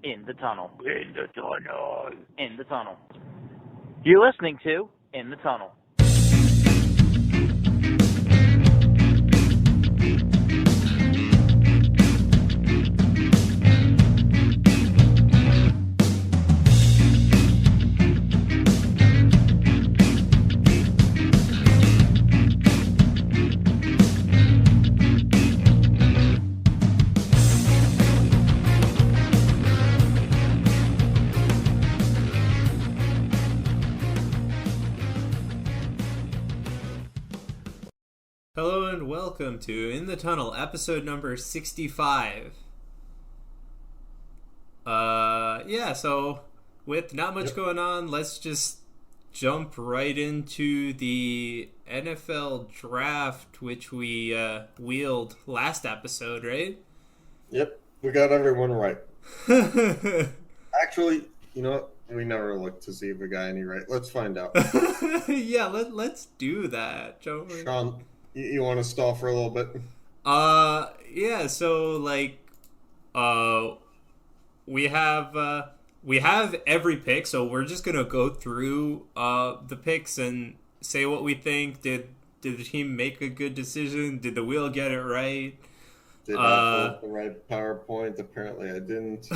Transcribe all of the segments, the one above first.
In the tunnel. In the tunnel. In the tunnel. You're listening to In the Tunnel. Hello and welcome to In the Tunnel, episode number 65. So with not much going on, let's just jump right into the NFL draft, which we wheeled last episode, right? Yep, we got everyone right. Actually, you know what? We never looked to see if we got any right. Let's find out. Yeah, let's do that, Joe. Sean, you want to stall for a little bit? We have every pick, so we're just gonna go through the picks and say what we think. Did the team make a good decision? Did the wheel get it right? Did I pull up the right PowerPoint? Apparently I didn't.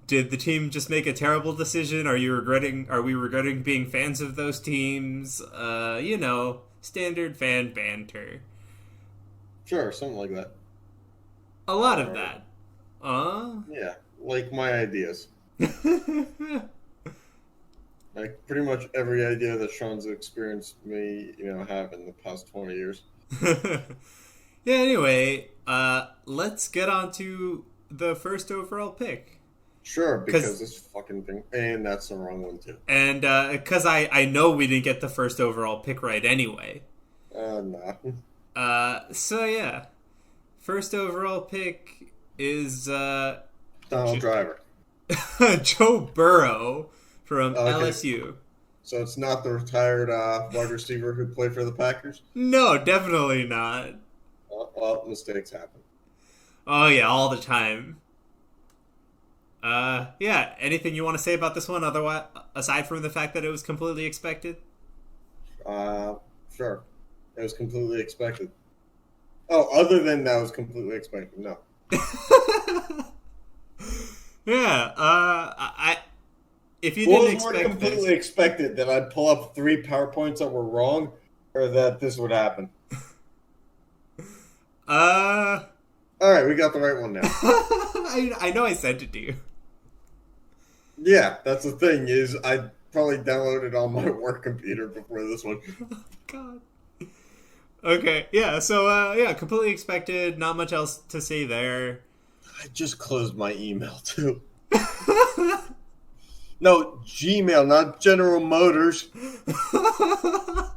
Did the team just make a terrible decision? Are we regretting being fans of those teams? Standard fan banter. Sure, something like that. A lot of that. Yeah, like my ideas. Like pretty much every idea that Sean's experienced me, have in the past 20 years. Yeah, anyway, let's get on to the first overall pick. Sure, because this fucking thing, and that's the wrong one too. And because I know we didn't get the first overall pick right anyway. Nah. So yeah, first overall pick is Donald Driver. Joe Burrow from LSU. So it's not the retired wide receiver who played for the Packers? No, definitely not. Well, mistakes happen. Oh yeah, all the time. Anything you want to say about this one, otherwise, aside from the fact that it was completely expected? Sure. It was completely expected. Oh, other than that was completely expected, no. If you didn't expect more completely expected that I'd pull up 3 PowerPoints that were wrong, or that this would happen? Alright, we got the right one now. I know I sent it to you. Yeah, that's the thing, is I probably downloaded on my work computer before this one. Oh, God. Okay, yeah, so, completely expected, not much else to say there. I just closed my email, too. No, Gmail, not General Motors. Oh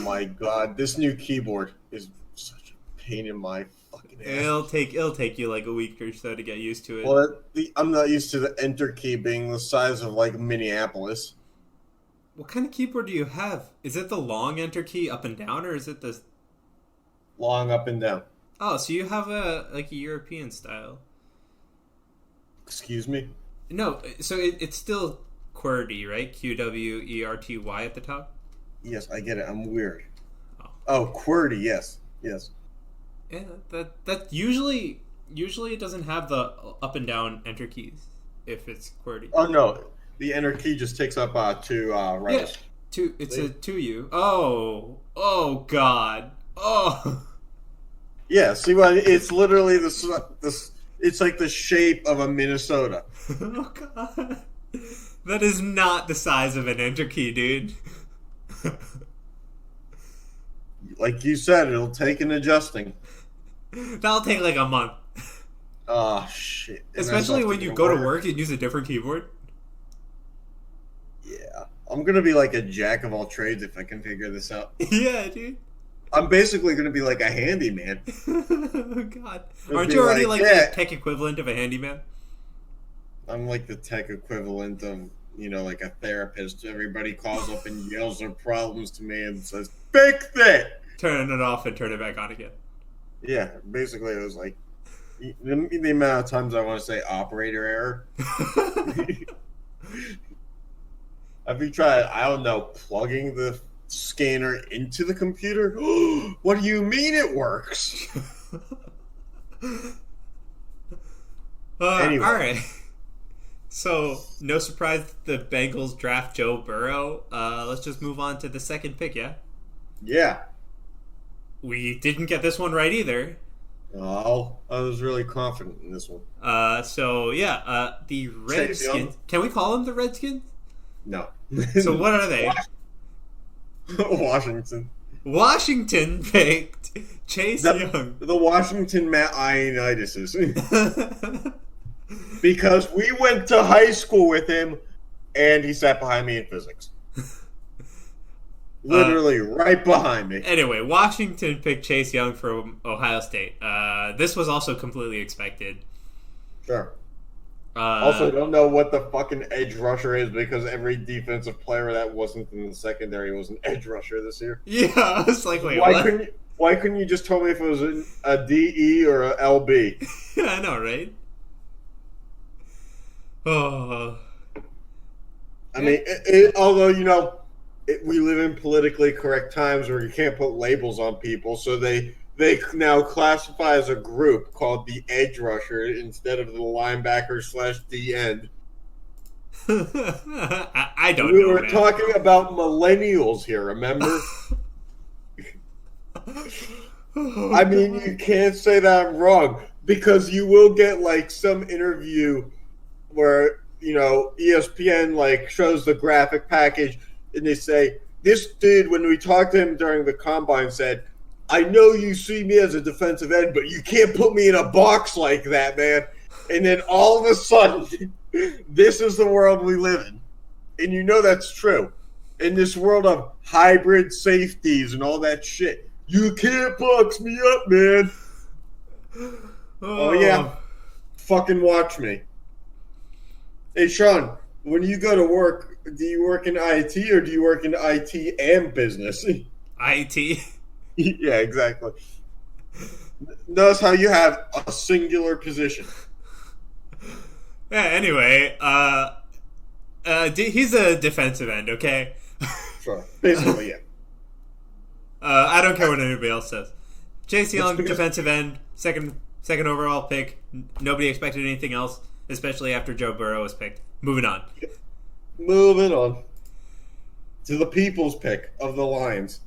my God, this new keyboard is such a pain in my fucking ass. It'll take you like a week or so to get used to it. Well, I'm not used to the enter key being the size of like Minneapolis. What kind of keyboard do you have? Is it the long enter key up and down, or is it the long up and down? Oh, so you have a European style. Excuse me? No, so it's still QWERTY, right? QWERTY at the top? Yes, I get it. I'm weird. Oh, QWERTY, yes. Yes. Yeah, that usually it doesn't have the up and down enter keys if it's QWERTY. Oh no, the enter key just takes up two right. Yeah, it's a 2U. Oh God. Oh. Yeah, see what it's literally this. It's like the shape of a Minnesota. Oh God. That is not the size of an enter key, dude. Like you said, it'll take an adjusting. That'll take like a month. Oh, shit. And especially when you go to work and use a different keyboard. Yeah. I'm going to be like a jack of all trades if I can figure this out. Yeah, dude. I'm basically going to be like a handyman. Oh, God. Aren't you already like the tech equivalent of a handyman? I'm like the tech equivalent of, like a therapist. Everybody calls up and yells their problems to me and says, fix it! Turn it off and turn it back on again. Yeah, basically it was like, The amount of times I want to say operator error. Have you tried, I don't know, plugging the scanner into the computer? What do you mean it works? Anyway. All right. So, no surprise the Bengals draft Joe Burrow. Let's just move on to the second pick, yeah? Yeah. We didn't get this one right either. Oh, I was really confident in this one. The Redskins. Can we call them the Redskins? No. So what are they? Washington. Washington picked Chase Young. The Washington Matt Ioannidis. Because we went to high school with him, and he sat behind me in physics. Literally right behind me. Anyway, Washington picked Chase Young from Ohio State. This was also completely expected. Sure. Also, don't know what the fucking edge rusher is because every defensive player that wasn't in the secondary was an edge rusher this year. Yeah, I was like, wait, why couldn't you just tell me if it was a DE or a LB? Yeah, I know, right? Oh. I mean, although, we live in politically correct times where you can't put labels on people, so they now classify as a group called the edge rusher instead of the linebacker / D end. I don't know. We were talking about millennials here, remember? I mean, you can't say that I'm wrong because you will get like some interview where, ESPN like shows the graphic package and they say, this dude, when we talked to him during the combine, said, I know you see me as a defensive end, but you can't put me in a box like that, man. And then all of a sudden, this is the world we live in. And that's true. In this world of hybrid safeties and all that shit, you can't box me up, man. Oh yeah. Fucking watch me. Hey, Sean, when you go to work, do you work in IT or do you work in IT and business? IT. Yeah, exactly. Notice how you have a singular position. Yeah, anyway, he's a defensive end, okay? Sure. Basically, yeah. I don't care what anybody else says. Chase Young, defensive end, second overall pick. Nobody expected anything else, especially after Joe Burrow was picked. Moving on. Moving on to the people's pick of the Lions.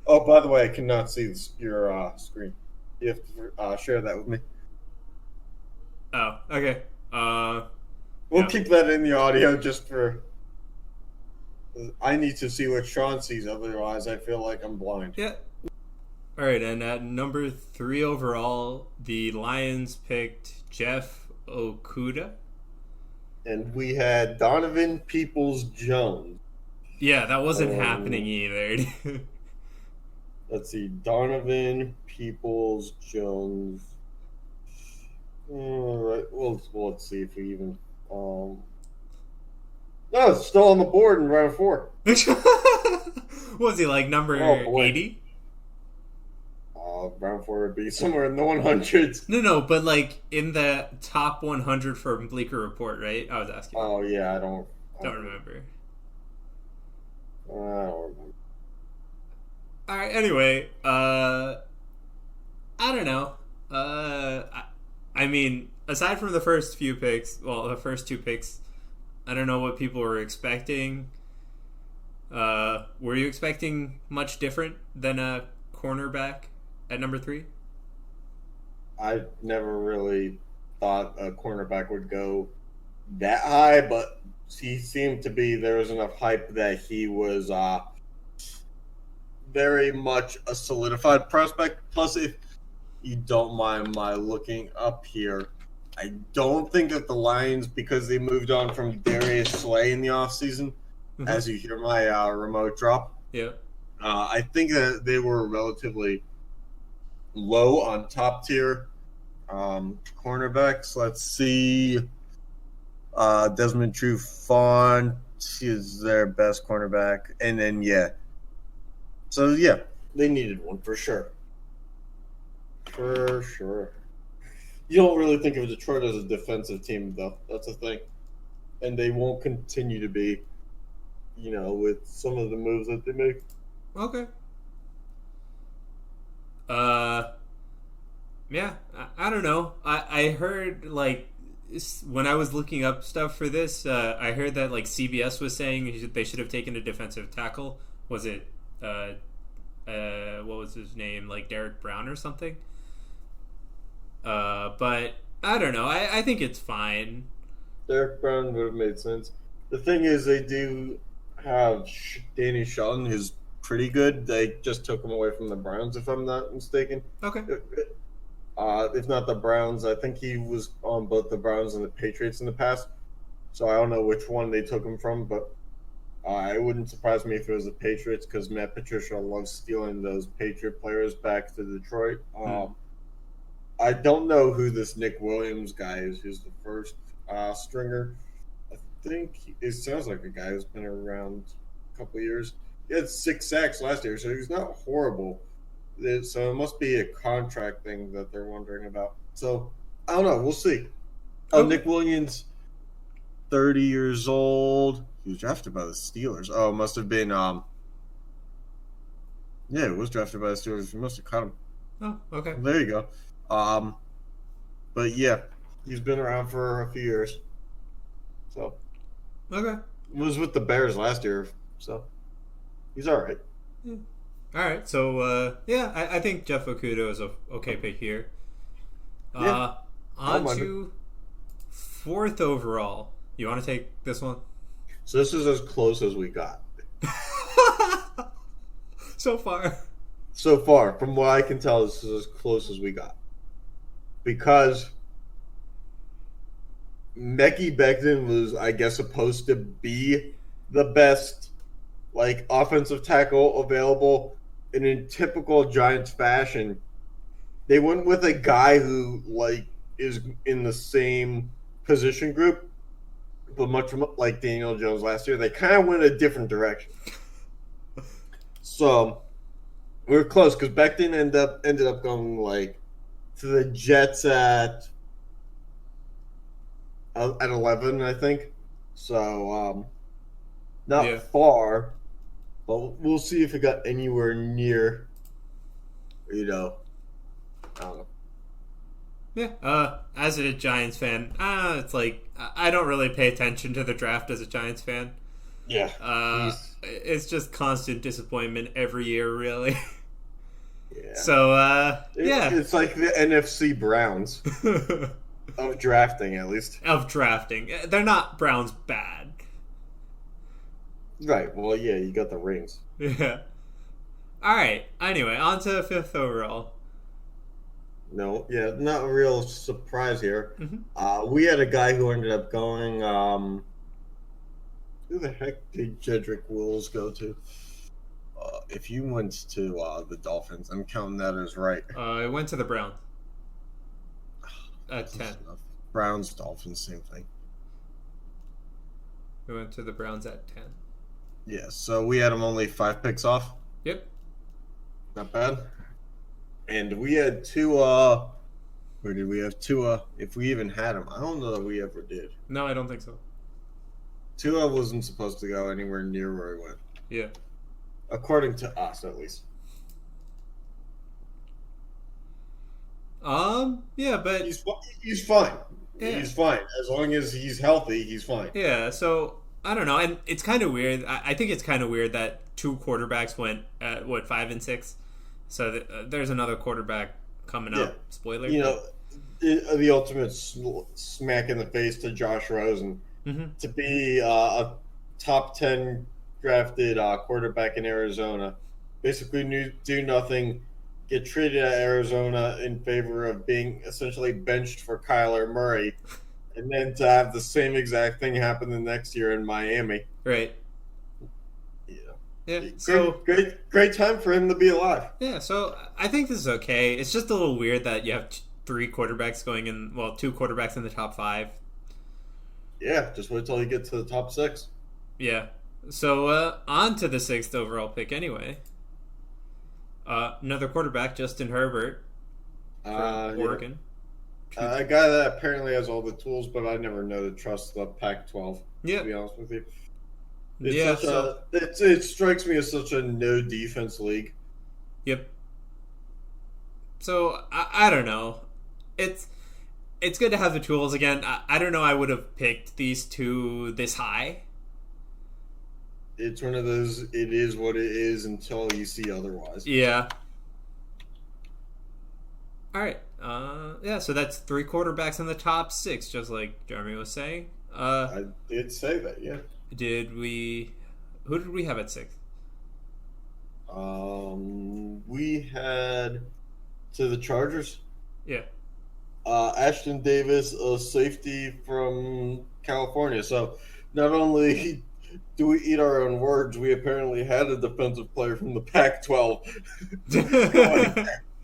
Oh, by the way, I cannot see your screen. You have to share that with me. Oh, okay. We'll keep that in the audio just for... I need to see what Sean sees, otherwise I feel like I'm blind. Yeah. All right, and at number 3 overall, the Lions picked Jeff Okudah. And we had Donovan Peoples-Jones. Yeah, that wasn't happening either. Let's see, Donovan Peoples-Jones. All right, well, let's see if we even. No, it's still on the board in round 4. Was he like number 80? Round 4 would be somewhere in the 100s. No, but like in the top 100 from Bleacher Report, right? I was asking. Oh yeah, I don't remember. I don't remember. All right. Anyway, I don't know. I mean, aside from the first few picks, the first 2 picks, I don't know what people were expecting. Were you expecting much different than a cornerback at number 3? I never really thought a cornerback would go that high, but he seemed to be, there was enough hype that he was very much a solidified prospect. Plus, if you don't mind my looking up here, I don't think that the Lions, because they moved on from Darius Slay in the offseason, as you hear my remote drop, I think that they were relatively low on top tier cornerbacks. Let's see. Desmond Trufant is their best cornerback. And then, So, they needed one for sure. For sure. You don't really think of Detroit as a defensive team, though. That's the thing. And they won't continue to be, with some of the moves that they make. Okay. Yeah, I don't know. I heard, like, when I was looking up stuff for this, I heard that, like, CBS was saying they should have taken a defensive tackle. Was it, what was his name? Like, Derek Brown or something? But I don't know. I think it's fine. Derek Brown would have made sense. The thing is, they do have Danny Shelton, who's pretty good. They just took him away from the Browns, if I'm not mistaken. Okay. If not the Browns, I think he was on both the Browns and the Patriots in the past. So I don't know which one they took him from, but it wouldn't surprise me if it was the Patriots because Matt Patricia loves stealing those Patriot players back to Detroit. I don't know who this Nick Williams guy is, who's the first stringer. I think it sounds like a guy who's been around a couple years. He had 6 sacks last year, so he's not horrible. So it must be a contract thing that they're wondering about. So I don't know. We'll see. Nick Williams, 30 years old. He was drafted by the Steelers. Oh, it must have been. Yeah, it was drafted by the Steelers. You must have caught him. Oh, okay. Well, there you go. But yeah, he's been around for a few years. So Okay. he was with the Bears last year. So he's all right. Yeah. All right, so I think Jeff Okudah is a okay pick here. Yeah, On to 4th overall. You want to take this one? So this is as close as we got. So far. So far, from what I can tell, this is as close as we got. Because Mekhi Becton was, I guess, supposed to be the best, like, offensive tackle available. And in typical Giants fashion, they went with a guy who, like, is in the same position group, but much like Daniel Jones last year. They kind of went a different direction. So we were close because Becton ended up going, like, to the Jets at 11, I think. So not far. But we'll see if it got anywhere near, I don't know. Yeah. As a Giants fan, it's like I don't really pay attention to the draft as a Giants fan. Yeah. It's just constant disappointment every year, really. Yeah. So, It's like the NFC Browns of drafting, at least. Of drafting. They're not Browns bad. Right. Well, yeah, you got the rings. Yeah. All right. Anyway, on to 5th overall. No, yeah, not a real surprise here. Mm-hmm. We had a guy who ended up going. Who the heck did Jedrick Wills go to? If he went to the Dolphins, I'm counting that as right. It went to the Browns at 10. Browns, Dolphins, same thing. It went to the Browns at 10. Yeah, so we had him only 5 picks off. Yep. Not bad. And we had two, where did we have Tua? If we even had him. I don't know that we ever did. No, I don't think so. Tua wasn't supposed to go anywhere near where he went. Yeah. According to us, at least. Yeah, but He's fine. Yeah. He's fine. As long as he's healthy, he's fine. yeah, so I don't know, and it's kind of weird. I think it's kind of weird that 2 quarterbacks went at 5 and 6. So there's another quarterback coming up. Spoiler. The ultimate smack in the face to Josh Rosen to be a top 10 drafted quarterback in Arizona. Basically, do nothing, get traded at Arizona in favor of being essentially benched for Kyler Murray, and then to have the same exact thing happen the next year in Miami. Right. Yeah. Great, So great time for him to be alive. yeah, so I think this is okay. It's just a little weird that you have 3 quarterbacks going in. Well, 2 quarterbacks in the top 5. Yeah, just wait till you get to the top 6. Yeah. So on to the 6th overall pick anyway. Another quarterback, Justin Herbert from Oregon. A guy that apparently has all the tools, but I never know to trust the Pac-12. Yeah. To be honest with you, it strikes me as such a no defense league. Yep. So I don't know. It's good to have the tools again. I don't know. I would have picked these two this high. It's one of those. It is what it is until you see otherwise. Yeah. All right. Yeah. So that's 3 quarterbacks in the top 6, just like Jeremy was saying. I did say that. Yeah. Who did we have at 6? We had to the Chargers. Yeah. Ashton Davis, a safety from California. So not only do we eat our own words, we apparently had a defensive player from the Pac-12.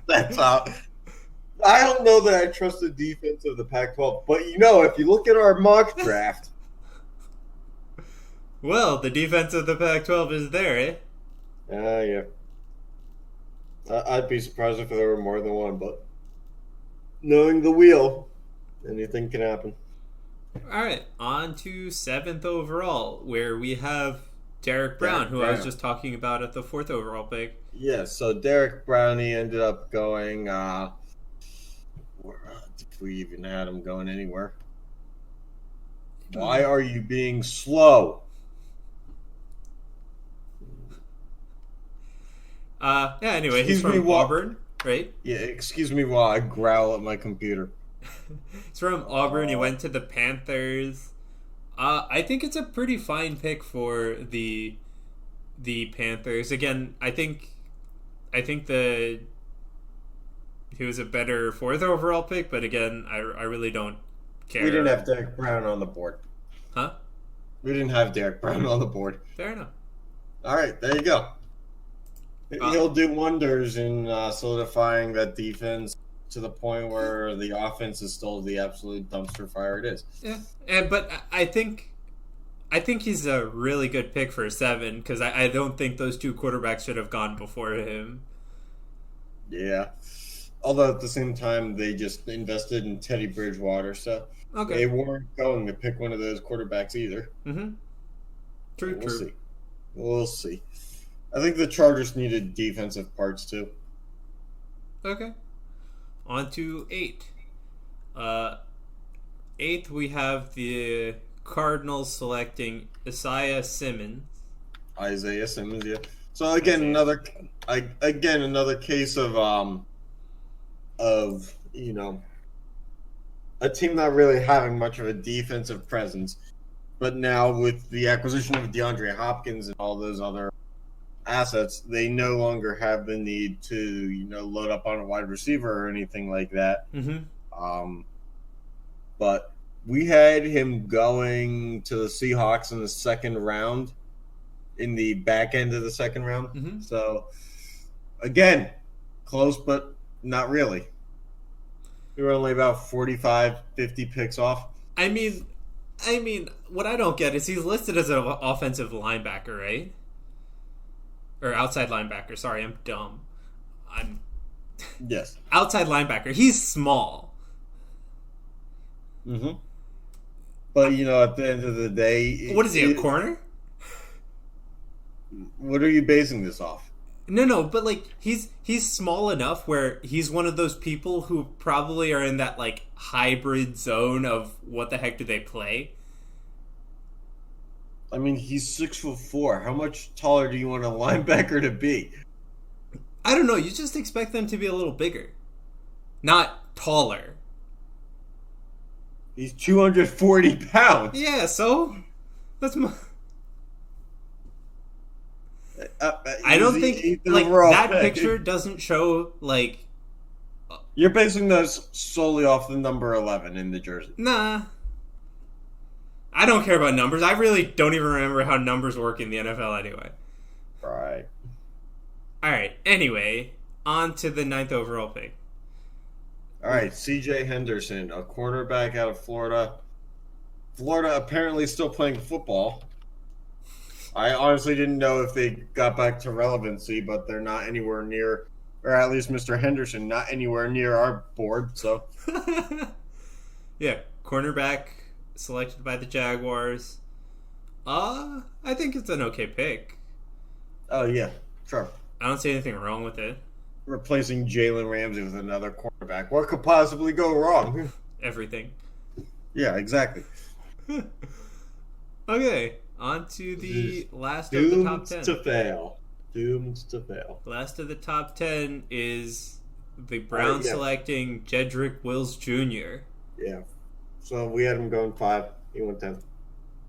That's I don't know that I trust the defense of the Pac-12, but if you look at our mock draft, well, the defense of the Pac-12 is there, eh? Yeah. I'd be surprised if there were more than one, but knowing the wheel, anything can happen. All right, on to 7th overall, where we have Derek Brown, who I was just talking about at the 4th overall pick. Yeah, so Derek Brown, he ended up going, if we even had him going anywhere. Why are you being slow? Anyway, he's from Auburn, right? Yeah, excuse me while I growl at my computer. He's from Auburn. He went to the Panthers. I think it's a pretty fine pick for the Panthers. Again, I think he was a better 4th overall pick, but again, I really don't care. We didn't have Derek Brown on the board. Huh? We didn't have Derek Brown on the board. Fair enough. All right, there you go. He'll do wonders in solidifying that defense to the point where the offense is still the absolute dumpster fire it is. Yeah, but I think he's a really good pick for 7 because I don't think those 2 quarterbacks should have gone before him. Yeah. Although at the same time, they just invested in Teddy Bridgewater, so they weren't going to pick one of those quarterbacks either. Mm-hmm. True. We'll see. I think the Chargers needed defensive parts too. Okay. On to 8. 8th, we have the Cardinals selecting Isaiah Simmons. Yeah. So again, another case of a team not really having much of a defensive presence, but now with the acquisition of DeAndre Hopkins and all those other assets, they no longer have the need to load up on a wide receiver or anything like that. Mm-hmm. But we had him going to the Seahawks in the 2nd round, in the back end of the 2nd round. Mm-hmm. So again, close, but not really. We were only about 45, 50 picks off. I mean, what I don't get is he's listed as an offensive linebacker, right? Or outside linebacker. Sorry, I'm dumb. Yes. Outside linebacker. He's small. Mm-hmm. But, at the end of the day... What is he, a corner? What are you basing this off? No, but, he's small enough where he's one of those people who probably are in that, hybrid zone of what the heck do they play? I mean, he's 6'4". How much taller do you want a linebacker to be? I don't know. You just expect them to be a little bigger. Not taller. He's 240 pounds. Yeah, so? That's I don't think, that picture doesn't show, You're basing those solely off the number 11 in the jersey. Nah. I don't care about numbers. I really don't even remember how numbers work in the NFL anyway. Right. Alright, anyway, on to the 9th overall pick. Alright, CJ Henderson, a cornerback out of Florida. Florida apparently still playing football. I honestly didn't know if they got back to relevancy, but they're not anywhere near, or at least Mr. Henderson, not anywhere near our board, so... Yeah, cornerback selected by the Jaguars. I think it's an okay pick. Oh yeah, sure. I don't see anything wrong with it. Replacing Jalen Ramsey with another cornerback. What could possibly go wrong? Everything. Yeah, exactly. Okay, on to the last of the top 10. To fail. Doomed to fail. Last of the top 10 is the Browns yeah. selecting Jedrick Wills Jr. Yeah. So we had him going 5. He went 10.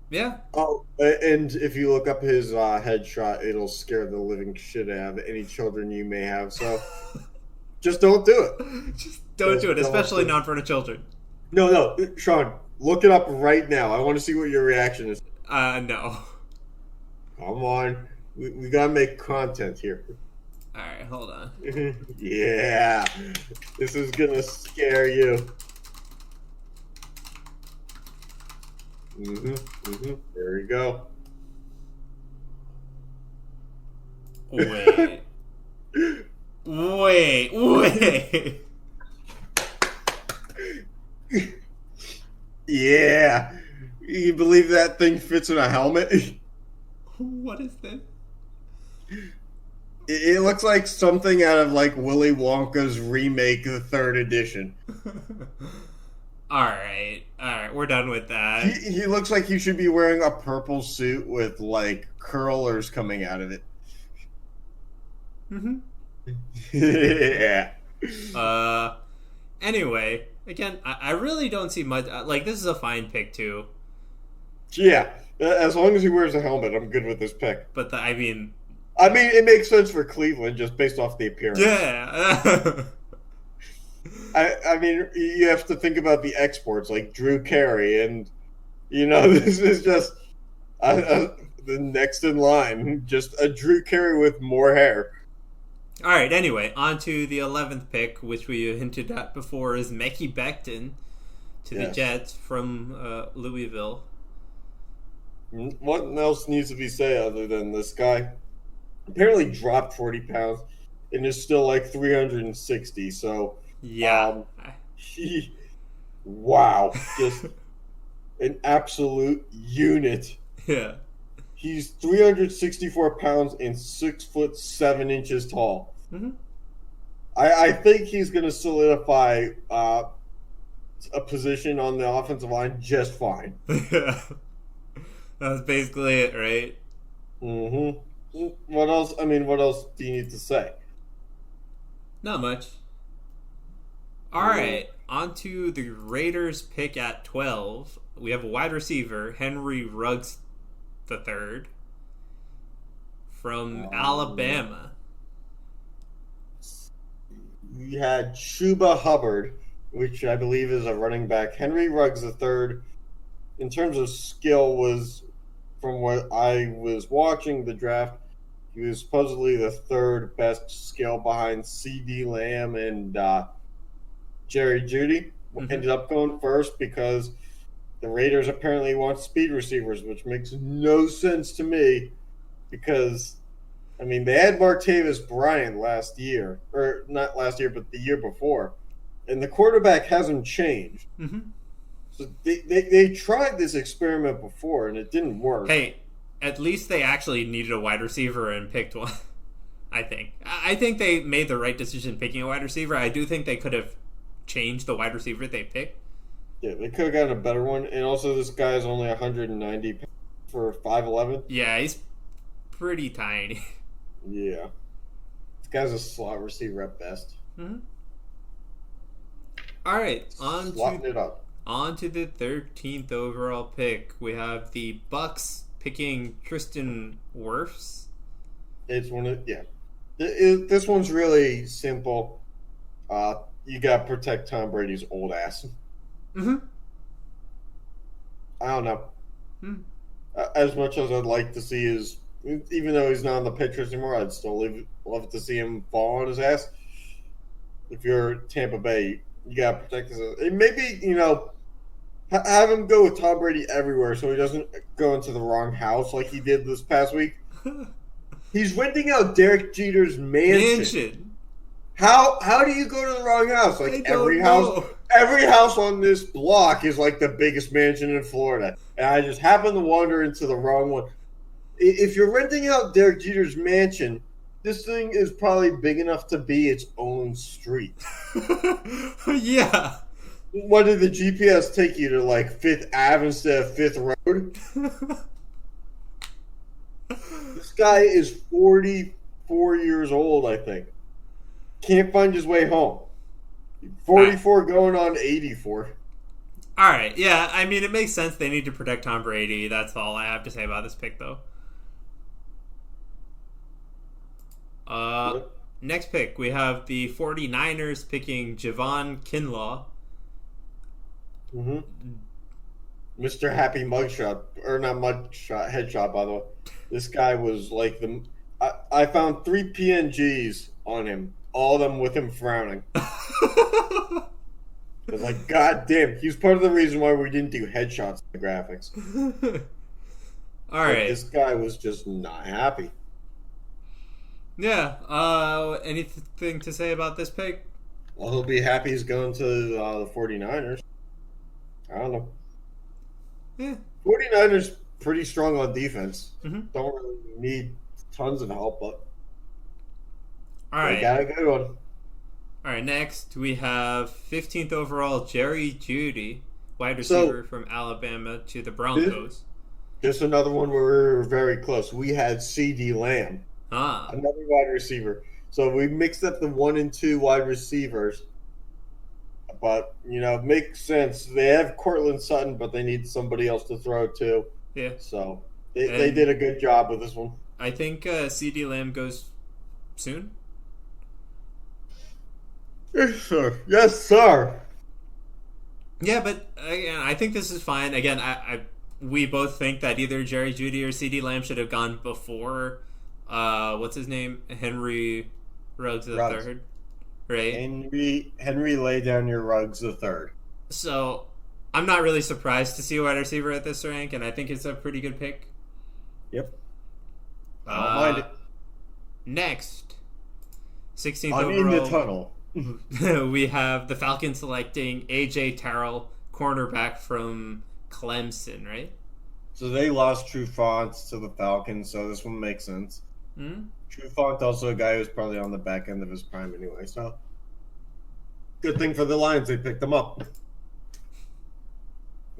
Yeah. Oh, and if you look up his headshot, it'll scare the living shit out of any children you may have. So just don't do it. Just don't do it, especially not in front of children. No, Sean, look it up right now. I want to see what your reaction is. No. Come on. We got to make content here. All right, hold on. Yeah. This is going to scare you. There you go. Wait. Yeah. You believe that thing fits in a helmet? What is this? It looks like something out of like Willy Wonka's remake, the 3rd edition. All right, we're done with that. He looks like he should be wearing a purple suit with like curlers coming out of it. Yeah. Anyway, again, I really don't see much. Like, this is a fine pick too. Yeah, as long as he wears a helmet, I'm good with this pick. But I mean, it makes sense for Cleveland just based off the appearance. Yeah. I mean, you have to think about the exports, like Drew Carey, and, this is just the next in line. Just a Drew Carey with more hair. All right, anyway, on to the 11th pick, which we hinted at before, is Mekhi Becton to the Jets from Louisville. What else needs to be said other than this guy apparently dropped 40 pounds and is still like 360, so... Yeah. Wow. Just an absolute unit. Yeah. He's 364 pounds and 6'7" tall. Mm-hmm. I think he's going to solidify a position on the offensive line just fine. Yeah. That's basically it, right? Mm-hmm. What else? I mean, what else do you need to say? Not much. All right, on to the Raiders pick at 12. We have a wide receiver, Henry Ruggs III, from Alabama. We had Chuba Hubbard, which I believe is a running back. Henry Ruggs III, in terms of skill, was, from what I was watching the draft, he was supposedly the 3rd best skill behind CeeDee Lamb and Jerry Jeudy. Ended up going first because the Raiders apparently want speed receivers, which makes no sense to me because, I mean, they had Martavis Bryant last year. Or not last year, but the year before. And the quarterback hasn't changed. Mm-hmm. So they tried this experiment before, and it didn't work. Hey, at least they actually needed a wide receiver and picked one, I think. I think they made the right decision picking a wide receiver. I do think they could have changed the wide receiver they picked. Yeah, they could have gotten a better one. And also, this guy's only 190 pounds for 5'11". Yeah, he's pretty tiny. Yeah. This guy's a slot receiver at best. Mm-hmm. All right, Slotting it up. On to the 13th overall pick. We have the Bucks picking Tristan Wirfs. It's one of, yeah. This one's really simple. You got to protect Tom Brady's old ass. Mm-hmm. I don't know. Mm. As much as I'd like to see his, even though he's not on the Patriots anymore, I'd still love to see him fall on his ass. If you're Tampa Bay, you got to protect his ass. And maybe, have him go with Tom Brady everywhere so he doesn't go into the wrong house like he did this past week. He's renting out Derek Jeter's mansion. How do you go to the wrong house? Like every house every house on this block is like the biggest mansion in Florida, and I just happened to wander into the wrong one. If you're renting out Derek Jeter's mansion, this thing is probably big enough to be its own street. Yeah. What did the GPS take you to, like Fifth Ave instead of Fifth Road? This guy is 44 years old, I think. Can't find his way home. 44 going on 84. All right, yeah, I mean, it makes sense they need to protect Tom Brady. That's all I have to say about this pick, though. Next pick, we have the 49ers picking Javon Kinlaw. Mm-hmm. Mr. Happy Mugshot, or not Mugshot, Headshot, by the way. This guy was like the... I found 3 PNGs on him, all of them with him frowning. I was like, God damn, he's part of the reason why we didn't do headshots in the graphics. All right. Like, this guy was just not happy. Yeah. Anything to say about this pick? Well, he'll be happy he's going to the 49ers. I don't know. Yeah. 49ers pretty strong on defense. Mm-hmm. Don't really need tons of help, but all right. they got a good one. All right, next we have 15th overall Jerry Jeudy, wide receiver from Alabama to the Broncos. Just another one where we were very close. We had CD Lamb, another wide receiver. So we mixed up the 1 and 2 wide receivers. But, makes sense. They have Cortland Sutton, but they need somebody else to throw to. Yeah. So they did a good job with this one. I think CD Lamb goes soon. Yes, sir. Yes, sir. Yeah, but again, I think this is fine. Again, we both think that either Jerry Jeudy or CD Lamb should have gone before. What's his name? Henry Ruggs III, right? Henry lay down your Ruggs III. So I'm not really surprised to see a wide receiver at this rank, and I think it's a pretty good pick. Yep. I don't mind it. Next, 16th I'm overall. in the tunnel. We have the Falcons selecting A.J. Terrell, cornerback from Clemson, right? So they lost Trufant to the Falcons, so this one makes sense. Mm-hmm. Trufant also a guy who's probably on the back end of his prime anyway, so good thing for the Lions they picked him up.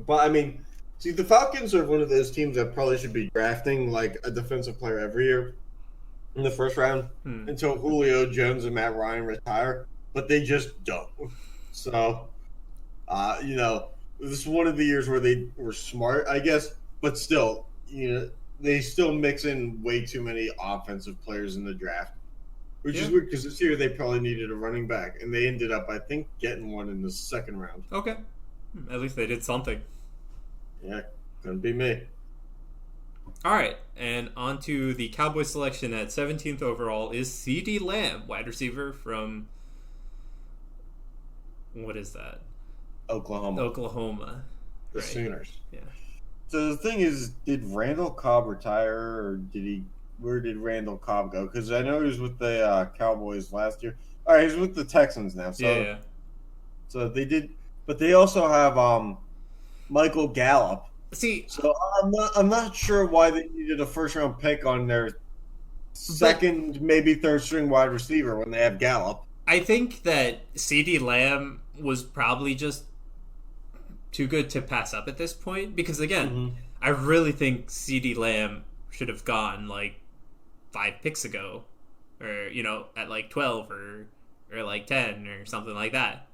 But, I mean, see, the Falcons are one of those teams that probably should be drafting, like, a defensive player every year in the first round until Julio Jones and Matt Ryan retire. But they just don't. So, this is one of the years where they were smart, I guess. But still, they still mix in way too many offensive players in the draft. Which is weird because this year they probably needed a running back. And they ended up, I think, getting one in the second round. Okay. At least they did something. Yeah, couldn't be me. All right, and on to the Cowboys selection at 17th overall is CD Lamb, wide receiver from... What is that? Oklahoma. The Right. Sooners. Yeah. So the thing is, did Randall Cobb retire, or where did Randall Cobb go? Because I know he was with the Cowboys last year. All right, he's with the Texans now. So, Yeah. So they did, but they also have Michael Gallup. See, So I'm not sure why they needed a first round pick on their second, maybe third string wide receiver when they have Gallup. I think that CD Lamb was probably just too good to pass up at this point because, again, I really think CD Lamb should have gone like 5 picks ago, or at like 12 or like 10 or something like that.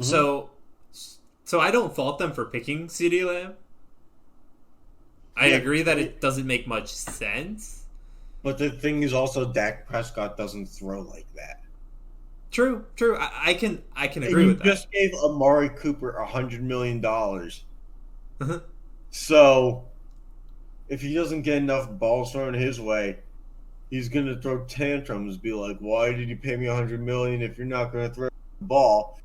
So I don't fault them for picking CD Lamb. I agree that it doesn't make much sense. But the thing is also Dak Prescott doesn't throw like that. True. I can agree with that. You just gave Amari Cooper $100 million. So if he doesn't get enough balls thrown his way, he's going to throw tantrums, be like, why did you pay me $100 million if you're not going to throw the ball?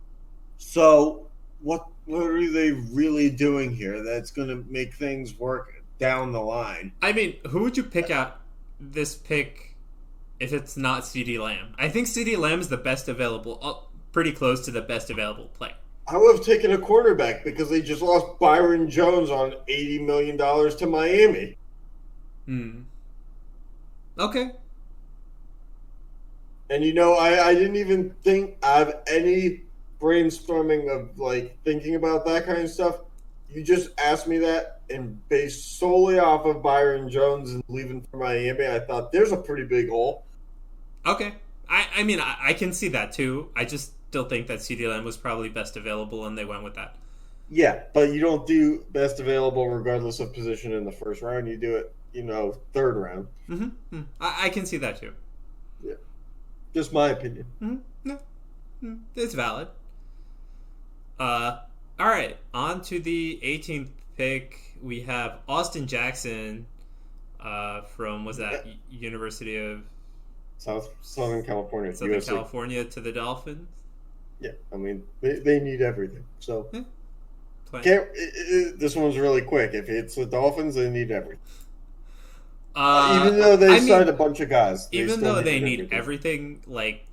So what are they really doing here that's going to make things work down the line? I mean, who would you pick out this pick if it's not CD Lamb? I think CD Lamb is the best available. pretty close to the best available player. I would have taken a quarterback because they just lost Byron Jones on $80 million to Miami. Okay. And I didn't even think I have any brainstorming of like thinking about that kind of stuff. You just asked me that, and based solely off of Byron Jones and leaving for Miami, I thought there's a pretty big hole. Okay. I mean, I can see that too. I just still think that CeeDee Lamb was probably best available, and they went with that. Yeah, but you don't do best available regardless of position in the first round. You do it, third round. Mm-hmm. I can see that too. Yeah. Just my opinion. No, it's valid. All right, on to the 18th pick. We have Austin Jackson from, University of Southern California. Southern USC. California to the Dolphins? Yeah, I mean, they need everything. So, Yeah. this one's really quick. If it's the Dolphins, they need everything. Uh, Even though they I mean, signed a bunch of guys. Even still though they need everything, like,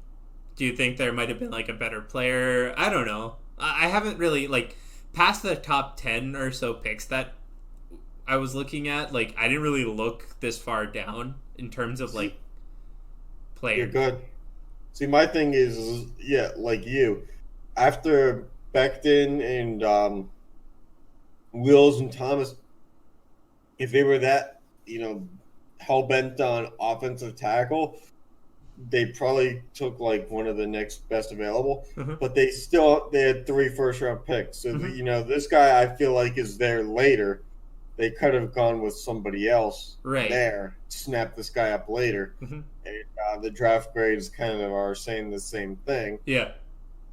do you think there might have been, like, a better player? I don't know. I haven't really, like, past the top 10 or so picks that I was looking at, like, I didn't really look this far down in terms of, like, players. You're good. See, my thing is, like you, after Becton and Wills and Thomas, if they were that, hell-bent on offensive tackle, they probably took like one of the next best available, but they had 3 first-round picks. So, this guy I feel like is there later. They could have gone with somebody else there, snap this guy up later. And the draft grades kind of are saying the same thing. Yeah.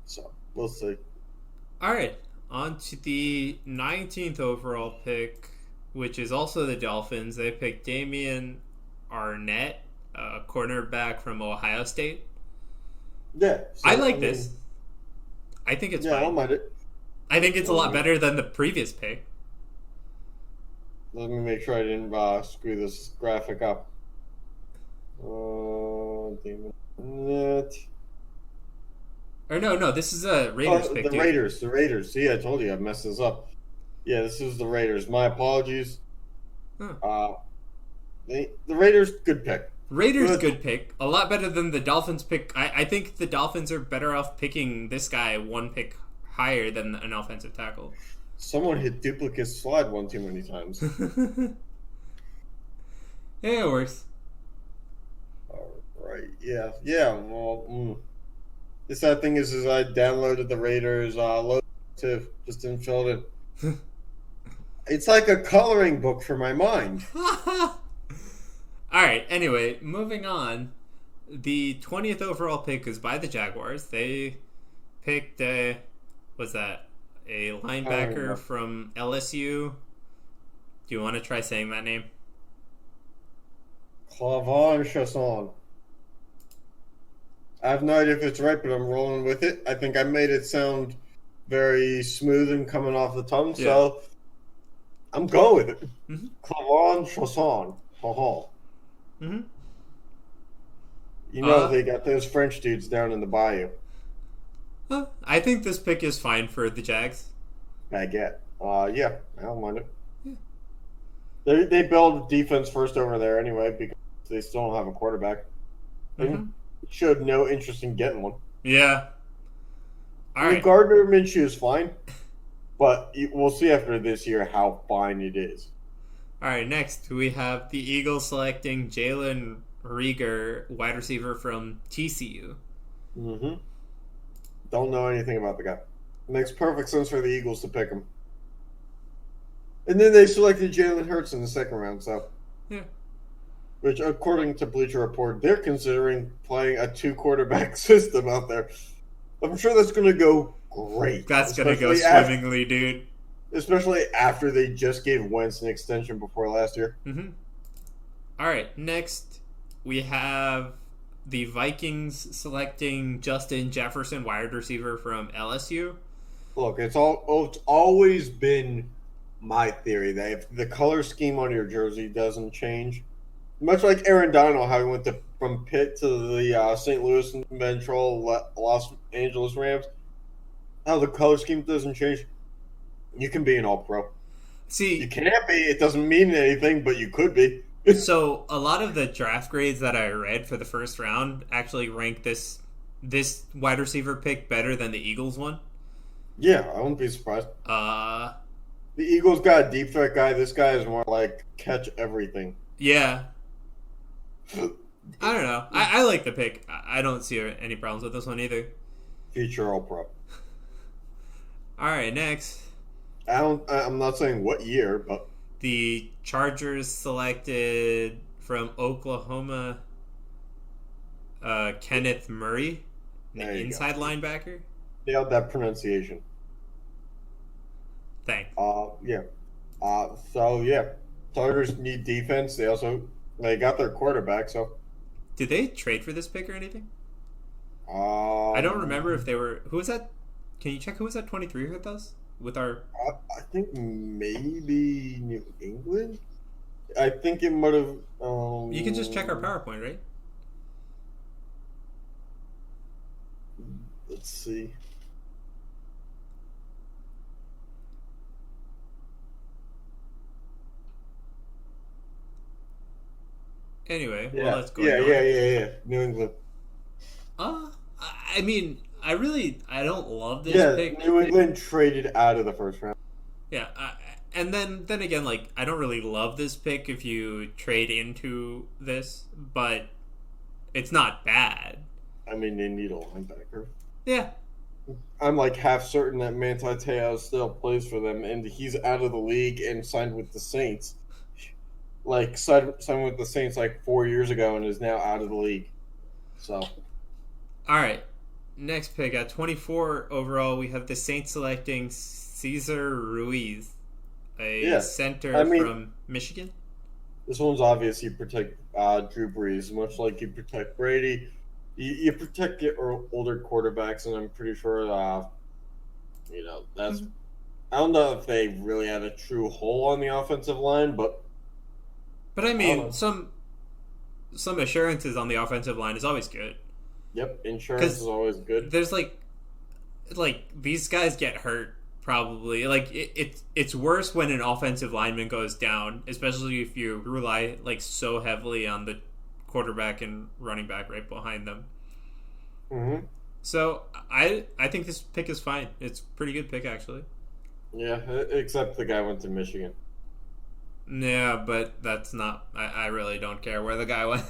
So, we'll see. All right. On to the 19th overall pick, which is also the Dolphins. They picked Damian Arnett, a cornerback from Ohio State. Yeah. So, I like this. I think it's fine. I don't mind it. I think it's a lot better than the previous pick. Let me make sure I didn't screw this graphic up. Damian Arnett. Or no, this is a Raiders pick. The Raiders. See, I told you I messed this up. Yeah, this is the Raiders. My apologies. The Raiders, good pick. Raiders, good pick. A lot better than the Dolphins pick. I think the Dolphins are better off picking this guy one pick higher than an offensive tackle. Someone hit duplicate slide one too many times. Yeah, it works. All right. Yeah. Well, the sad thing is I downloaded the Raiders logo too. Just didn't fill it in. It's like a coloring book for my mind. All right. Anyway, moving on. The 20th overall pick is by the Jaguars. They picked a linebacker from LSU. Do you want to try saying that name? Clavon Chasson. I have no idea if it's right, but I'm rolling with it. I think I made it sound very smooth and coming off the tongue, so I'm going with it. Clavon Chasson. They got those French dudes down in the bayou. I think this pick is fine for the Jags. Baguette. Yeah, I don't mind it. Yeah. They build defense first over there anyway because they still don't have a quarterback. They showed no interest in getting one. Yeah. All right. Gardner Minshew is fine, but we'll see after this year how fine it is. All right, next we have the Eagles selecting Jalen Reagor, wide receiver from TCU. Don't know anything about the guy. It makes perfect sense for the Eagles to pick him. And then they selected Jalen Hurts in the second round, so. Yeah. Which, according to Bleacher Report, they're considering playing a 2-quarterback system out there. I'm sure that's going to go great. That's going to go swimmingly, dude. Especially after they just gave Wentz an extension before last year. All right, next we have the Vikings selecting Justin Jefferson, wide receiver from LSU. Look, it's always been my theory that if the color scheme on your jersey doesn't change, much like Aaron Donald, how he went to from Pitt to the St. Louis Metro Los Angeles Rams, how the color scheme doesn't change, you can be an All-Pro. See, You can't be. It doesn't mean anything, but you could be. so a lot of the draft grades that I read for the first round actually rank this wide receiver pick better than the Eagles one. Yeah, I wouldn't be surprised. Uh, The Eagles got a deep threat guy. This guy is more like catch everything. yeah. I don't know. I like the pick. I don't see any problems with this one either. Future All-Pro. All right, next. I'm not saying what year, but The Chargers selected from Oklahoma Kenneth Murray, There the you inside linebacker. nailed that pronunciation. Thanks. Yeah. So yeah, Tigers need defense. They got their quarterback. So Did they trade for this pick or anything? I I don't remember if they were. Who was that? Can you check who was that 23 with us? With our. I think maybe New England. I think it might have. You can just check our PowerPoint, right? Let's see. Anyway, Yeah, well, let's go. yeah. New England. I mean, I don't love this Yeah, pick. New England traded out of the first round. Yeah, and then again, like I don't really love this pick if you trade into this, but it's not bad. I mean, they need a linebacker. Yeah, I'm like half certain that Manti Te'o still plays for them, and he's out of the league and signed with the Saints. Like signed with the Saints like 4 years ago and is now out of the league. So all right. Next pick at 24 overall, we have the Saints selecting Cesar Ruiz, a center from Michigan. this one's obvious. You protect Drew Brees, much like you protect Brady. You protect your older quarterbacks, and I'm pretty sure that's. I don't know if they really had a true hole on the offensive line, but I mean, some assurances on the offensive line is always good. Yep, insurance is always good. There's like these guys get hurt probably. Like it's worse when an offensive lineman goes down, especially if you rely like so heavily on the quarterback and running back right behind them. Mm-hmm. So I think this pick is fine. It's a pretty good pick actually. Yeah, except the guy went to Michigan. Yeah, but that's not. I really don't care where the guy went.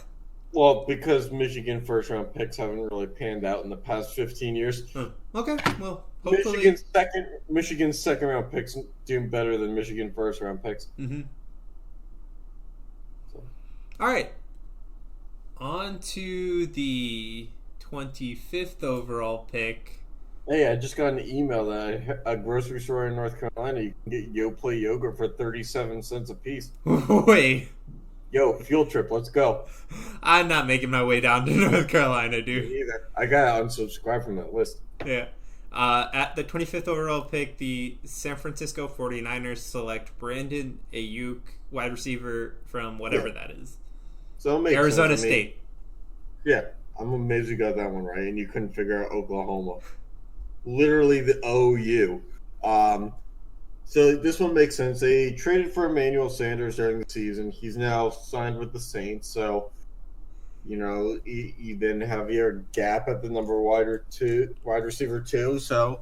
Well, because Michigan first round picks haven't really panned out in the past 15 years. Okay, well, hopefully Michigan's second round picks doing better than Michigan first round picks. Mm-hmm. So. All right, on to the 25th overall pick. Hey, I just got an email that a grocery store in North Carolina, you can get Yoplait yogurt for 37 cents a piece. Wait. Yo, field trip, let's go. I'm not making my way down to North Carolina, dude. Me either. I gotta unsubscribe from that list. Yeah. At the 25th overall pick, the San Francisco 49ers select Brandon Ayuk, wide receiver from whatever that is. So it makes Arizona sense to me. State. Yeah, I'm amazed you got that one right, and you couldn't figure out Oklahoma. Literally the OU. So this one makes sense. They traded for Emmanuel Sanders during the season. He's now signed with the Saints. So, you then have your gap at the number wide receiver 2. So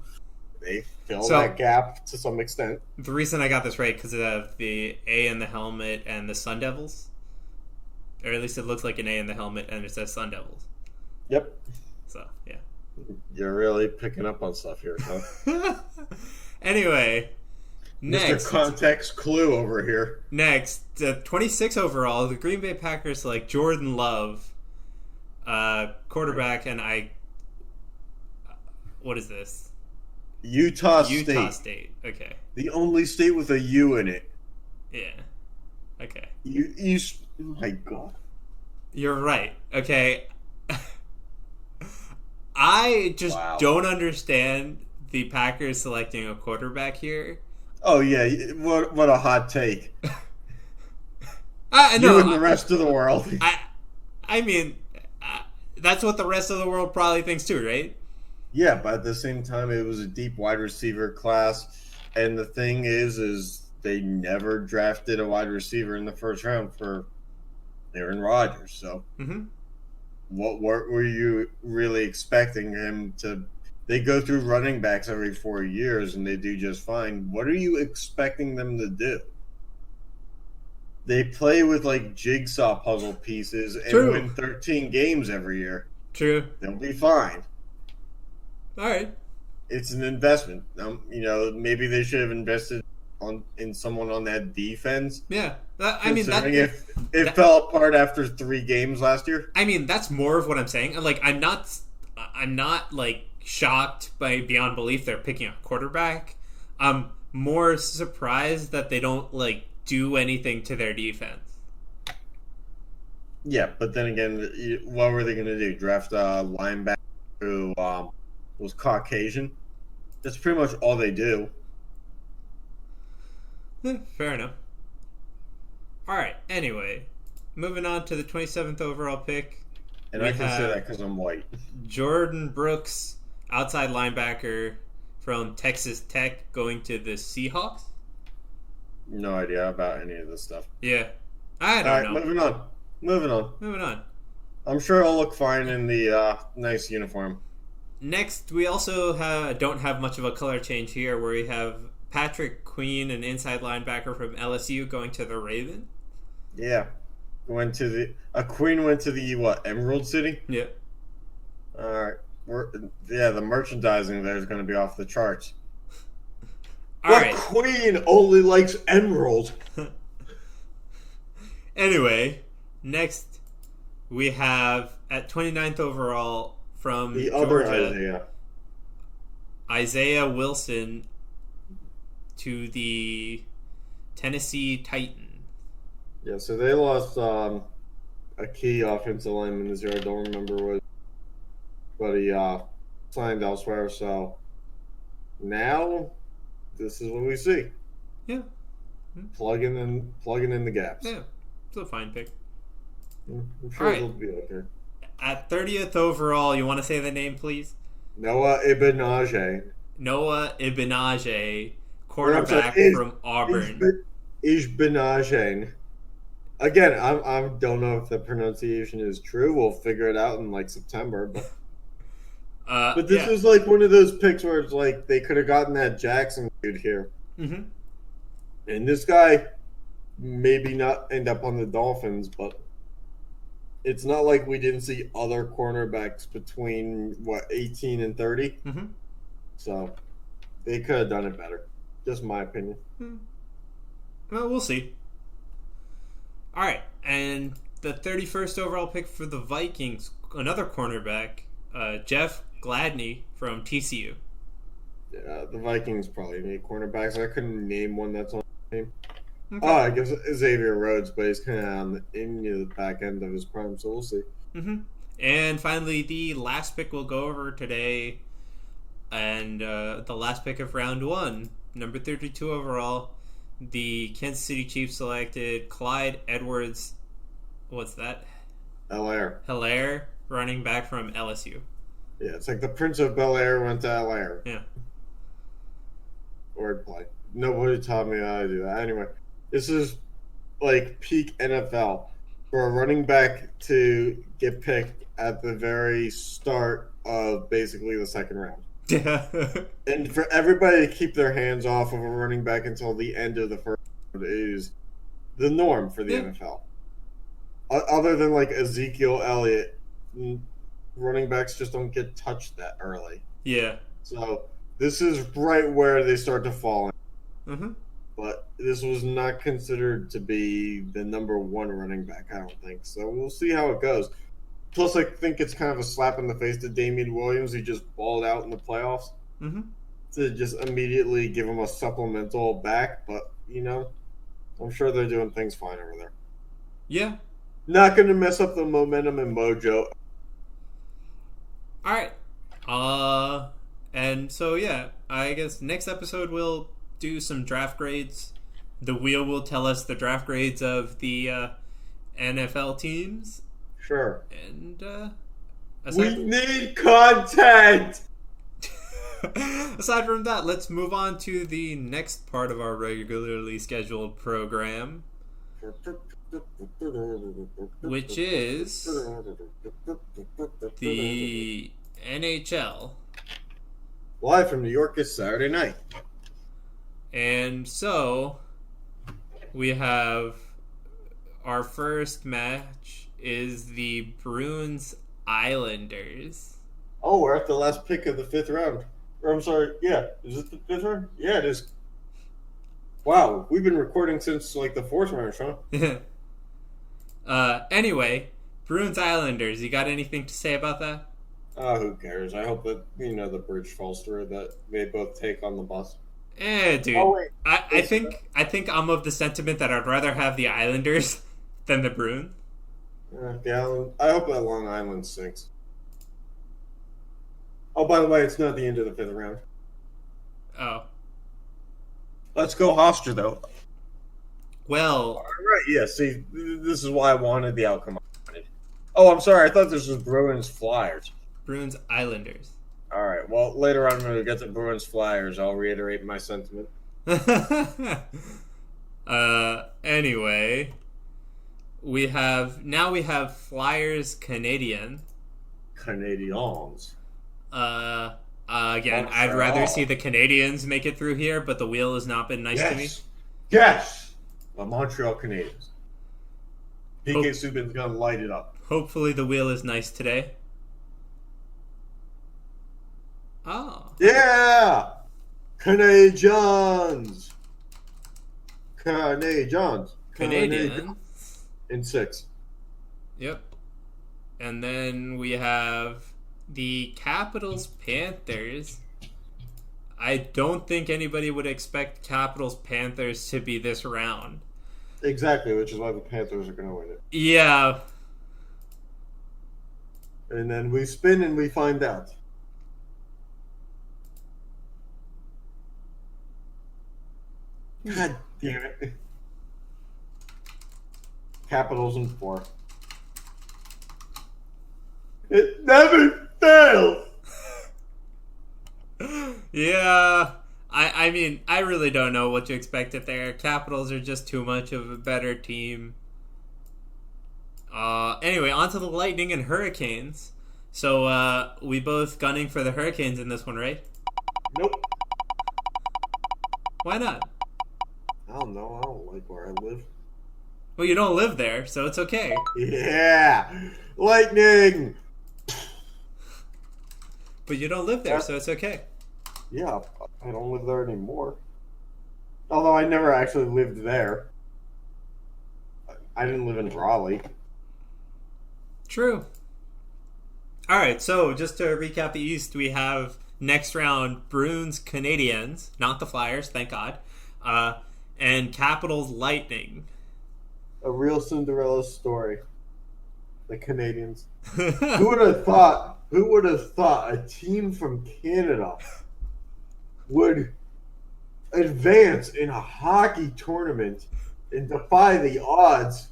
they fill that gap to some extent. The reason I got this right because of the A in the helmet and the Sun Devils. Or at least it looks like an A in the helmet and it says Sun Devils. Yep. So, yeah. You're really picking up on stuff here, huh? Anyway, next. Mr. Context Clue over here. Next, 26 overall, the Green Bay Packers select Jordan Love, quarterback, and what is this? Utah State. Okay. The only state with a U in it. Yeah. Okay. Oh my God. You're right. Okay. I just don't understand the Packers selecting a quarterback here. Oh yeah, what a hot take. No, you and the rest of the world. I mean, that's what the rest of the world probably thinks too, right? Yeah, but at the same time, it was a deep wide receiver class, and the thing is they never drafted a wide receiver in the first round for Aaron Rodgers. So, what were you really expecting him to? They go through running backs every 4 years, and they do just fine. What are you expecting them to do? They play with like jigsaw puzzle pieces and win 13 games every year. True. They'll be fine. All right. It's an investment. Maybe they should have invested in someone on that defense. Yeah. If it fell apart after 3 games last year. I mean, that's more of what I'm saying. Like, I'm not like shocked by beyond belief they're picking a quarterback. I'm more surprised that they don't like do anything to their defense. Yeah, but then again, what were they going to do? Draft a linebacker who was Caucasian? That's pretty much all they do. Fair enough. All right. Anyway, moving on to the 27th overall pick. And I can say that because I'm white. Jordan Brooks, outside linebacker from Texas Tech, going to the Seahawks. No idea about any of this stuff. Yeah. I don't know. Moving on. I'm sure I'll look fine in the nice uniform. Next, we also don't have much of a color change here, where we have Patrick Queen, an inside linebacker from LSU, going to the Ravens. Yeah. Queen went to the Emerald City? Yeah. All right. The merchandising there is going to be off the charts. All right. Queen only likes emerald. Anyway, next we have at 29th overall from the Georgia, other Isaiah Wilson to the Tennessee Titans. Yeah, so they lost a key offensive lineman this year. I don't remember what, but he signed elsewhere. So now this is what we see. Yeah, plugging in the gaps. Yeah, it's a fine pick. I'm sure it'll be okay. At 30th overall, you want to say the name, please? Noah Ibenaje. Noah Ibenaje, quarterback from Auburn. Ibenaje. Again, I don't know if the pronunciation is true. We'll figure it out in like September. But this is like one of those picks where it's like they could have gotten that Jackson dude here. Mm-hmm. And this guy maybe not end up on the Dolphins, but it's not like we didn't see other cornerbacks between 18 and 30. Mm-hmm. So they could have done it better. Just my opinion. Well, we'll see. All right, and the 31st overall pick for the Vikings, another cornerback, Jeff Gladney from TCU. Yeah, the Vikings probably need cornerbacks. I couldn't name one that's on the team. Okay. I guess Xavier Rhodes, but he's kind of in the back end of his prime, so we'll see. Mm-hmm. And finally, the last pick we'll go over today, and the last pick of round 1, number 32 overall, the Kansas City Chiefs selected Clyde Edwards. What's that? Hilaire, running back from LSU. Yeah, it's like the Prince of Bel-Air went to Hilaire. Yeah. Wordplay. Nobody taught me how to do that. Anyway, this is like peak NFL for a running back to get picked at the very start of basically the second round. Yeah. And for everybody to keep their hands off of a running back until the end of the first round is the norm for the NFL. Other than like Ezekiel Elliott, running backs just don't get touched that early. Yeah. So this is right where they start to fall in. Mm-hmm. But this was not considered to be the number 1 running back, I don't think. So we'll see how it goes. Plus, I think it's kind of a slap in the face to Damian Williams. He just balled out in the playoffs. Mm-hmm. To just immediately give him a supplemental back. But, I'm sure they're doing things fine over there. Yeah. Not going to mess up the momentum and mojo. All right. And so, yeah, I guess next episode we'll do some draft grades. The wheel will tell us the draft grades of the NFL teams. Sure. And We need content! Aside from that, let's move on to the next part of our regularly scheduled program, which is the NHL. Live from New York is Saturday night. And so, we have our first match is the Bruins Islanders. Oh, we're at the last pick of the 5th round. Or, I'm sorry, yeah. Is it the 5th round? Yeah, it is. Wow, we've been recording since, like, the 4th round, huh? Anyway, Bruins Islanders, you got anything to say about that? Who cares? I hope that, the bridge falls through, that they both take on the bus. Dude. Oh, wait. I think I'm of the sentiment that I'd rather have the Islanders than the Bruins. I hope that Long Island sinks. Oh, by the way, it's not the end of the 5th round. Oh. Let's go Hofstra, though. Well... All right, yeah, see, this is why I wanted the outcome I wanted. Oh, I'm sorry, I thought this was Bruins Flyers. Bruins Islanders. All right, well, later on when we get to Bruins Flyers, I'll reiterate my sentiment. Anyway, we have Flyers Canadian. Canadiens. Again, I'd rather see the Canadians make it through here, but the wheel has not been nice to me. Yes! The Montreal Canadiens. PK Subban's gonna light it up. Hopefully the wheel is nice today. Oh. Yeah! Canadiens! Canadiens. Canadian. In 6. Yep. And then we have the Capitals Panthers. I don't think anybody would expect Capitals Panthers to be this round. Exactly, which is why the Panthers are going to win it. Yeah. And then we spin and we find out. God damn it. Capitals in 4. It never fails! Yeah. I mean, I really don't know what to expect if there. Capitals are just too much of a better team. Anyway, on to the Lightning and Hurricanes. So, we both gunning for the Hurricanes in this one, right? Nope. Why not? I don't know. I don't like where I live. Well, you don't live there, so it's okay. Yeah! Lightning! But you don't live there, so it's okay. Yeah, I don't live there anymore. Although I never actually lived there. I didn't live in Raleigh. True. Alright, so just to recap the East, we have next round Bruins Canadiens, not the Flyers, thank God, and Capitals Lightning. A real Cinderella story. The Canadians. Who would have thought a team from Canada would advance in a hockey tournament and defy the odds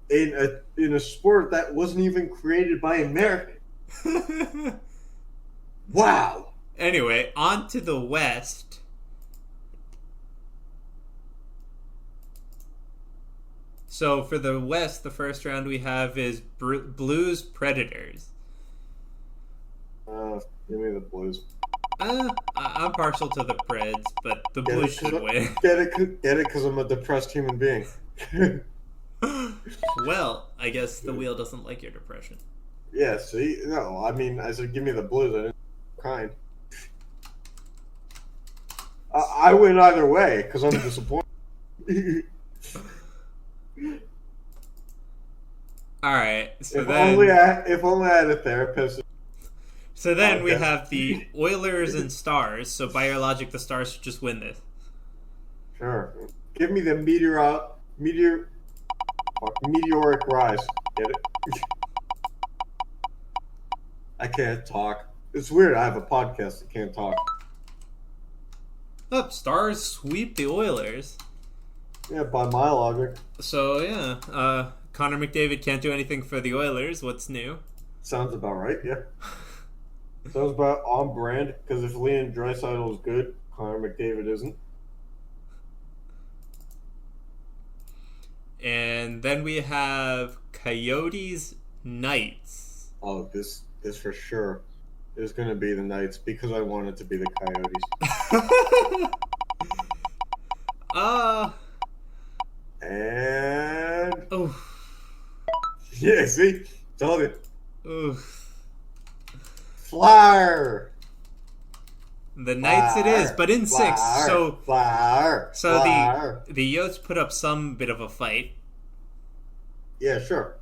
in a sport that wasn't even created by Americans? Wow. Anyway, on to the West. So for the West, the first round we have is Blues Predators. Give me the Blues. I'm partial to the Preds, but the Blues should win. Get it, because I'm a depressed human being. Well, I guess the wheel doesn't like your depression. Yeah, see? No, I mean, I said give me the Blues. I didn't kind. I win either way, because I'm disappointed. Alright, so if then... only I had a therapist. So then we have the Oilers and Stars, so by your logic, the Stars should just win this. Sure. Give me the meteoric rise. Get it? I can't talk. It's weird. I have a podcast. I can't talk. Oh, Stars sweep the Oilers. Yeah, by my logic. So, yeah. Connor McDavid can't do anything for the Oilers. What's new? Sounds about right, yeah. Sounds about on brand, because if Leon Draisaitl is good, Connor McDavid isn't. And then we have Coyotes Knights. Oh, this for sure is going to be the Knights, because I want it to be the Coyotes. And... Oh. Yeah, see? Told you. Oof. Flyer! The Knights it is, but in six. So Flyer! the Yotes put up some bit of a fight. Yeah, sure.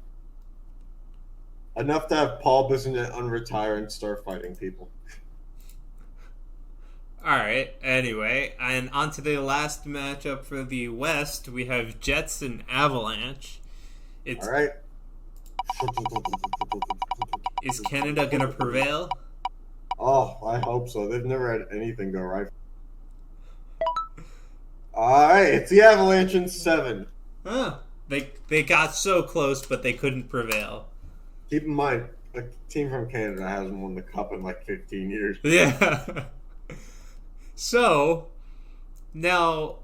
Enough to have Paul Bissonnette unretire and start fighting people. Alright, anyway, and on to the last matchup for the West. We have Jets and Avalanche. It's Alright. Is Canada gonna prevail? Oh, I hope so. They've never had anything go right. Alright, it's the Avalanche in 7. Huh. They got so close, but they couldn't prevail. Keep in mind, a team from Canada hasn't won the cup in like 15 years. Yeah. So, now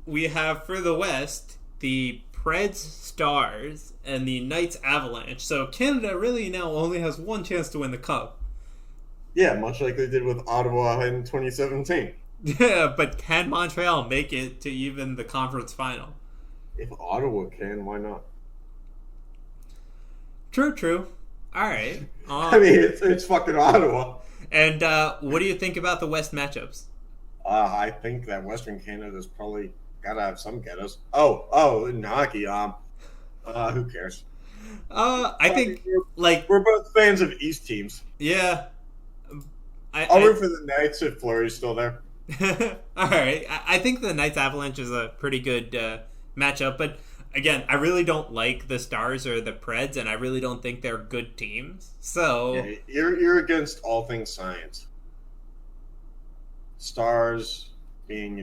we have for the West the Preds Stars and the Knights Avalanche. So Canada really now only has one chance to win the cup. Yeah, much like they did with Ottawa in 2017. Yeah, but can Montreal make it to even the conference final? If Ottawa can, why not? True. All right. I mean, it's fucking Ottawa. And what do you think about the West matchups? I think that Western Canada's probably got to have some ghettos. Oh, in hockey, who cares? I think, like... We're both fans of East teams. Yeah. I'll root for the Knights if Fleury's still there. All right. I think the Knights Avalanche is a pretty good matchup, but again, I really don't like the Stars or the Preds, and I really don't think they're good teams. So yeah, you're against all things science. Stars being,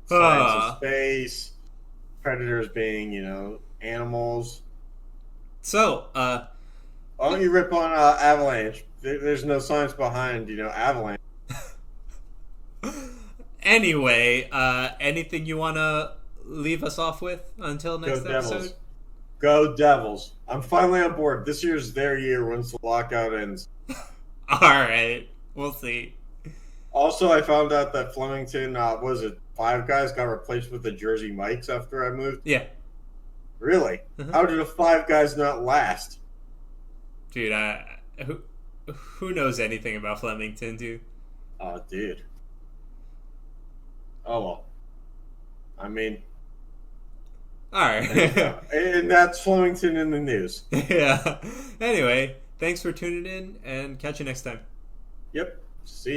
science of space. Predators being, animals. So, why don't you rip on Avalanche? There's no science behind, Avalanche. Anyway, anything you want to leave us off with until next episode? Go Devils. I'm finally on board. This year's their year once the lockout ends. All right. We'll see. Also, I found out that Flemington, Five Guys got replaced with the Jersey Mikes after I moved? Yeah. Really? Uh-huh. How did the Five Guys not last? Dude, who knows anything about Flemington, dude? Oh, dude. Oh, well. I mean... Alright. And that's Flemington in the news. Yeah. Anyway, thanks for tuning in, and catch you next time. Yep. See ya.